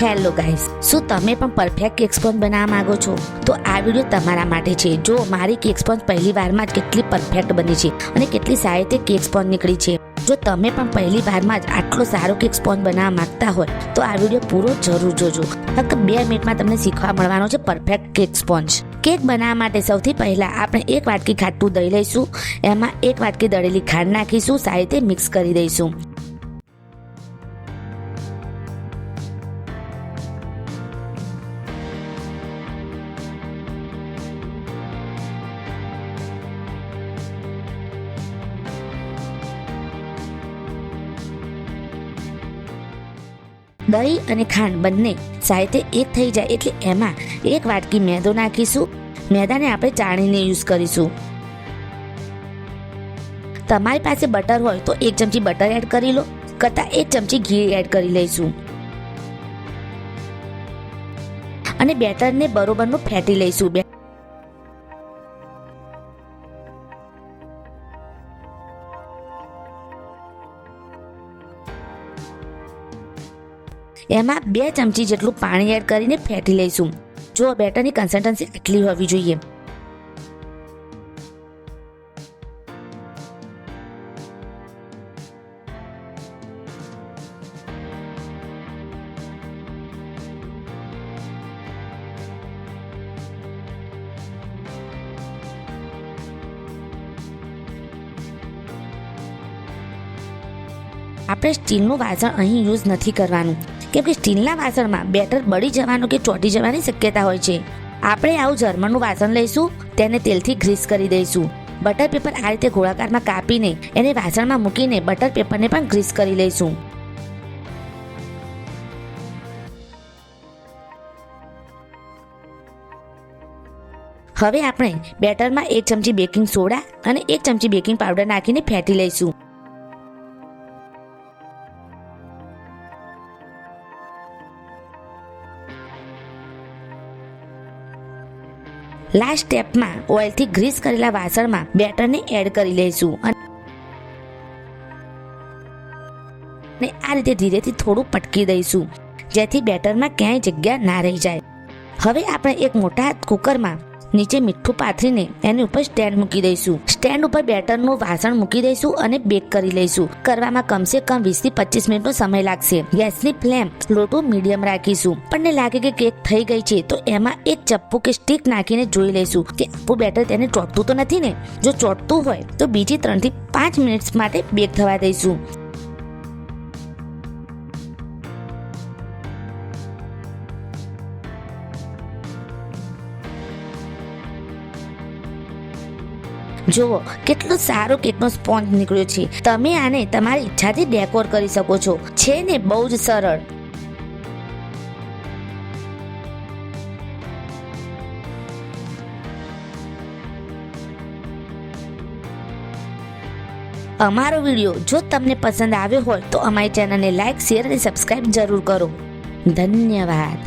Hello guys, શું તમે પણ પરફેક્ટ કેક સ્પોન્જ બનાવવા માંગો છો? તો આ વિડીયો તમારા માટે છે. જો મારી કેક સ્પોન્જ પહેલી વારમાં જ કેટલી પરફેક્ટ બની છે અને કેટલી સારી કેક સ્પોન્જ નીકળી છે. જો તમે પણ પહેલી વારમાં જ આટલો સારો કેક સ્પોન્જ બનાવવા માંગતા હોય તો આ વિડીયો પૂરો જરૂર જોજો. ફક્ત 2 મિનિટમાં તમને શીખવા મળવાનો છે પરફેક્ટ કેક સ્પોન્જ. કેક બનાવવા માટે સૌથી પહેલા આપણે 1 વાટકી ખાટું દહીં લઈશું. એમાં 1 વાટકી દળેલી ખાંડ નાખીશું. સારી રીતે મિક્સ કરી દઈશું. દહીં અને ખાંડ બંને સારી રીતે એક થઈ જાય એટલે એમાં 1 વાટકી મેદો નાખીશું. મેદાને આપણે ચાળીને યુઝ કરીશું. તમારી પાસે બટર હોય તો 1 ચમચી બટર એડ કરી લો, કરતાં 1 ચમચી ઘી એડ કરી લઈશું અને બેટરને બરોબરનું ફેટી લઈશું. એમાં 2 ચમચી જેટલું પાણી એડ કરીને ફેટી લઈશું. જો બેટરની કન્સિસ્ટન્સી આટલી હોવી જોઈએ. આપણે સ્ટીલનું વાસણ અહીં યુઝ નથી કરવાનું, કેમ કે સ્ટીલના વાસણમાં બેટર બળી જવાનું કે ચોંટી જવાની શક્યતા હોય છે. આપણે આવું જર્મનનું વાસણ લઈશું, તેને તેલથી ગ્રીસ કરી દઈશું. બટર પેપર આ રીતે ગોળાકારમાં કાપીને એને વાસણમાં મૂકીને બટર પેપરને પણ ગ્રીસ કરી લઈશું. હવે આપણે બેટરમાં 1 ચમચી બેકિંગ સોડા અને 1 ચમચી બેકિંગ પાવડર નાખીને ફેટી લઈશું. લાસ્ટ સ્ટેપમાં ઓઇલથી ગ્રીસ કરેલા વાસણમાં બેટરને એડ કરી લઈશું અને આ રીતે ધીરેથી થોડું પટકી દઈશું, જેથી બેટરમાં ક્યાંય જગ્યા ના રહી જાય. હવે આપણે એક મોટા કુકરમાં નીચે મીઠું પાથરીને એની ઉપર સ્ટેન્ડ મૂકી દઈશું. સ્ટેન્ડ ઉપર બેટરનું વાસણ મૂકી દઈશું અને બેક કરી લઈશું. કરવામાં કમસે કમ 20 થી 25 મિનિટનો સમય લાગશે. ગેસની ફ્લેમ લો ટુ મીડિયમ રાખીશું. આપણને લાગે કે કેક થઈ ગઈ છે તો એમાં એક ચપ્પુ કે સ્ટીક નાખીને જોઈ લઈશું કે આપણું બેટર તેને ચોંટતું તો નથી ને. જો ચોંટતું હોય તો બીજી 3 થી 5 મિનિટ માટે બેક થવા દઈશું. જુઓ કેટલો સારો કેકનો સ્પોન્જ નીકળ્યો છે. તમે આને તમારી ઈચ્છાથી ડેકોર કરી શકો છો. છે ને બહુ જ સરળ. અમારો વિડીયો જો તમને પસંદ આવ્યો હોય તો અમારી ચેનલને લાઈક, શેર અને સબસ્ક્રાઇબ જરૂર કરો. ધન્યવાદ.